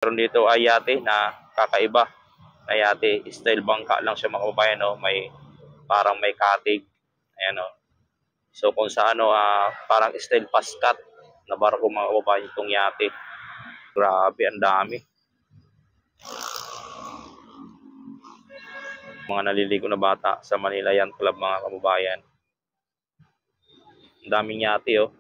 Meron dito ay yate na kakaiba na yate, style bangka lang siya mga kababayan, no? May parang may katig, ayan, no? So kung sa ano, parang style paskat na barko mga kababayan itong yate. Grabe, ang dami. Mga naliligo na bata sa Manila Yacht Club mga kababayan. Ang daming yate, oh.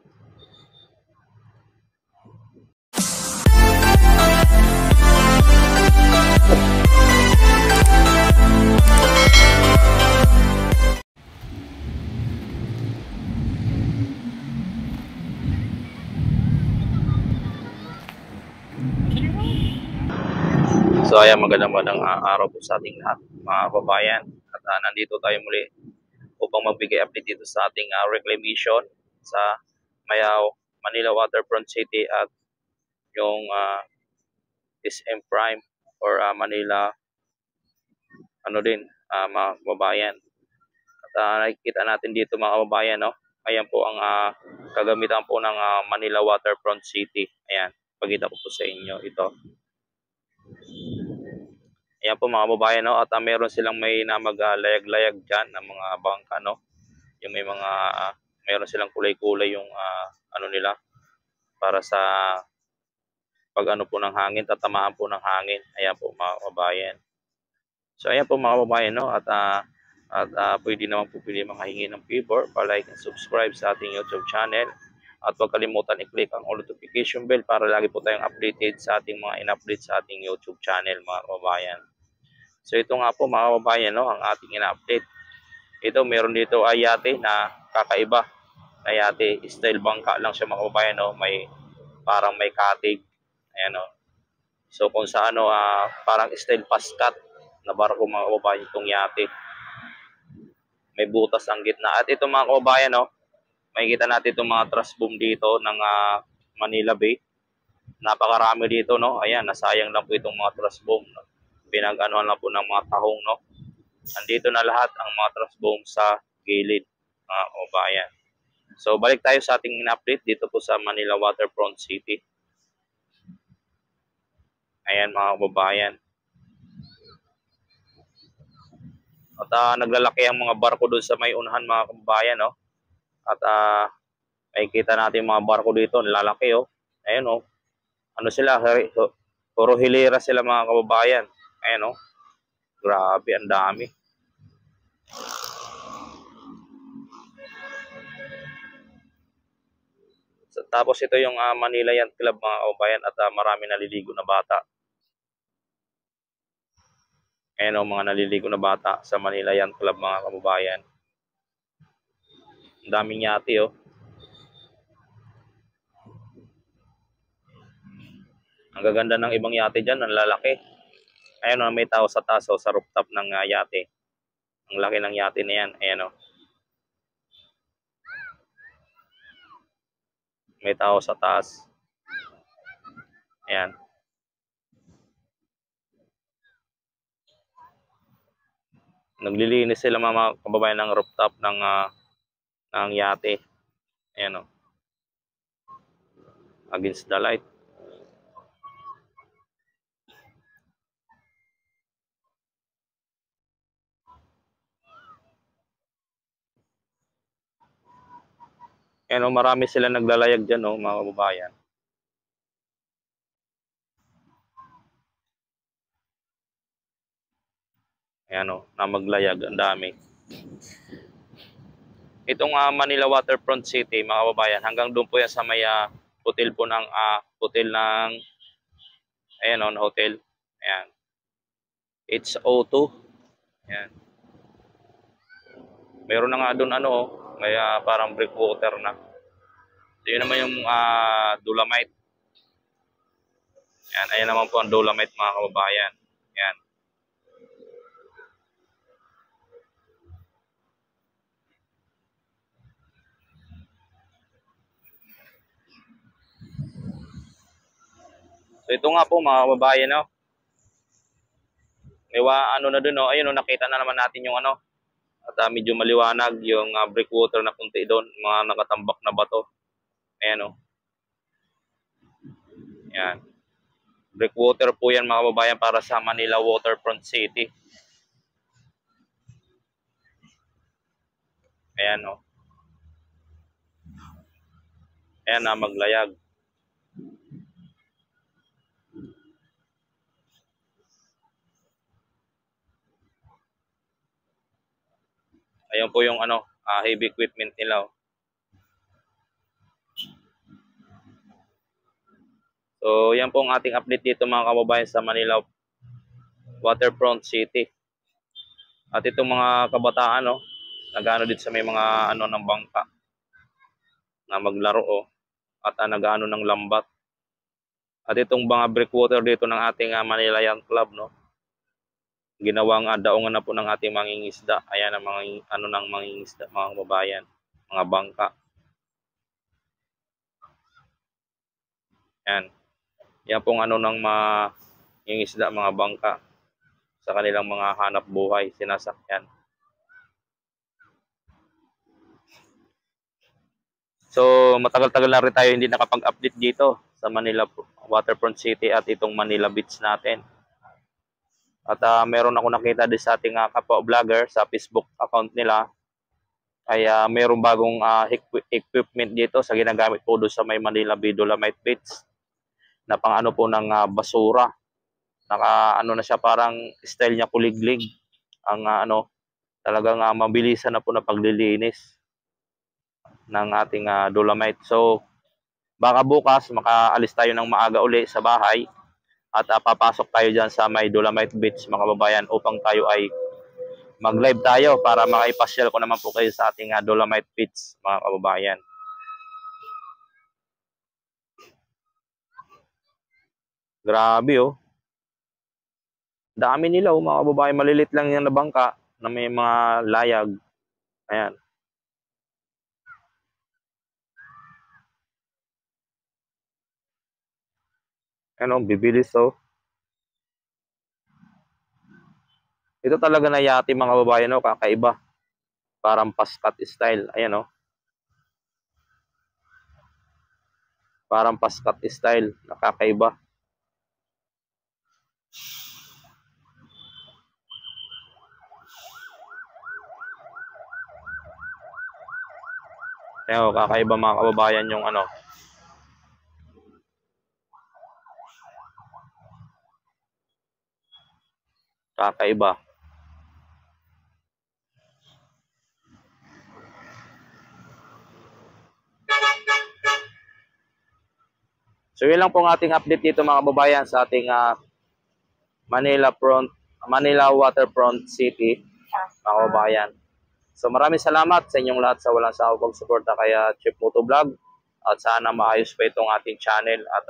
So ayan, magandang araw po sa ating lahat mga kababayan. At nandito tayo muli upang magbigay update dito sa ating reclamation sa Mayaw, Manila Waterfront City at yung SM Prime or Manila mga kababayan. At nakikita natin dito mga kababayan, no? Ayan po ang kagamitan po ng Manila Waterfront City. Ayan, pagkita ko po sa inyo ito. Ayan po mga kababayan, no? At meron silang may na maglayag-layag dyan ng mga bangka, no? Yung may mga meron silang kulay-kulay yung ano nila para sa pag ano po ng hangin, tatamaan po ng hangin. Ayan po mga kababayan. So ayan po mga kababayan, no? At pwede naman po makahingi ng favor, pa-like and subscribe sa ating YouTube channel. At huwag kalimutan i-click ang all notification bell para lagi po tayong updated sa ating mga in-update sa ating YouTube channel mga kababayan. So ito nga po mga kababayan, no, ang ating in-update. Ito meron dito ay yate na kakaiba na yate, style bangka lang siya mga kababayan, no, may parang may katig, ayan, no. So kung sa ano, parang style paskat na barko mga kababayan itong yate. May butas ang gitna. At ito mga kababayan, no, makikita natin itong mga truss boom dito ng Manila Bay. Napakarami dito, no. Ayan, nasayang lang po itong mga truss boom, no? Pinag-anuhan lang po ng mga tahong, no. Andito na lahat ang mga truss boom sa gilid mga kababayan. So balik tayo sa ating in-update dito po sa Manila Waterfront City. Ayan mga kababayan. At naglalaki ang mga barko doon sa may unahan mga kababayan, no. At makikita natin mga barko dito, nilalaki, oh. Ayan, oh. Ano sila, puro hilera sila mga kababayan. Ayan, oh. Grabe, ang dami. So, tapos ito yung Manila Yacht Club mga kababayan at marami naliligo na bata. Ayan, oh, mga naliligo na bata sa Manila Yacht Club mga kababayan. Ang daming yate, oh. Ang gaganda ng ibang yate dyan, ang lalaki. Ayan, oh, may tao sa taas, oh, sa rooftop ng yate. Ang laki ng yate na yan. Ayan, oh. May tao sa taas. Ayan. Naglilinis sila mga kababayan ng rooftop ng yate. Ayan, oh. Against the light. Ayan, oh, marami sila naglalayag dyan, oh, mga kababayan. Ayan, oh, na maglayag, ang dami. Itong Manila Waterfront City, mga kababayan, hanggang doon po yan sa may hotel po ng ayan, on hotel. Ayan. It's O2. Ayan. Meron na nga doon ano, may parang breakwater na. So, yun naman yung Dolomite. Ayan, ayan naman po ang Dolomite mga kababayan. Ayan. So ito nga po mga kababayan, no. May ano na doon, no. Ayun, no, nakita na naman natin yung ano. At medyo maliwanag yung breakwater na kunti doon, mga nakatambak na bato. Ayan, no. Ayan. Breakwater po yan mga kababayan para sa Manila Waterfront City. Ayan o. Ayan na maglayag. Ayan po yung heavy equipment nila. So, yan po ang ating update dito mga kababayan sa Manila Waterfront City. At itong mga kabataan, nag-ano dito sa may mga ng bangka na maglaro at nag-ano ng lambat. At itong mga breakwater dito ng ating Manila Yacht Club, ginawang daungan na po ng ating mangingisda. Ayan ang mga ng mangingisda mga kababayan, mga bangka. Yan. Yan pong ng mangingisda, mga bangka sa kanilang mga hanap buhay, sinasakyan. So, matagal-tagal na rin tayo hindi nakapag-update dito sa Manila Waterfront City at itong Manila Beach natin. At meron ako nakita din sa ating kapwa vlogger sa Facebook account nila. Ay meron bagong equipment dito sa ginagamit po doon sa may Manila Bay Dolomite Beach na pang po ng basura. Naka na siya, parang style niya kuliglig. Ang talagang mabilisan na po na paglilinis ng ating Dolomite. So baka bukas makaalis tayo ng maaga uli sa bahay at papasok tayo dyan sa may Dolomite Beach mga kababayan upang tayo ay mag-live tayo para makaipasyal ko naman po kayo sa ating Dolomite Beach mga kababayan. Grabe dami nila mga kababayan, malilit lang yan na bangka na may mga layag. Ayan. Bibilis Ito talaga na yate mga kababayan kakaiba. Parang paskat style. Ayan Parang paskat style, nakakaiba. Ayan kakaiba mga kababayan yung kakaiba. So yun lang po ang ating update dito mga kababayan sa ating Manila Waterfront City mga kababayan. So maraming salamat sa inyong lahat sa walang sawang pagsuporta kaya Chief Moto Vlog at sana maayos pa itong ating channel at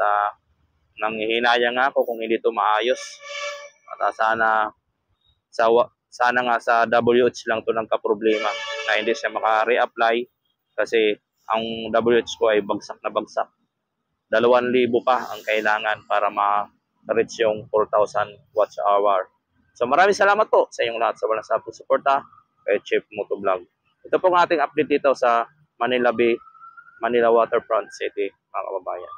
nanghihinayang ako kung hindi ito maayos at sana nga sa WH lang ito nagka-problema na hindi siya maka-reapply kasi ang WH ko ay bagsak na bagsak. 2,000 pa ang kailangan para ma-reach yung 4,000 watts hour. So maraming salamat po sa inyong lahat sa walang sawang suporta kay Chief Moto Vlog. Ito po ang ating update dito sa Manila Bay, Manila Waterfront City mga kababayan.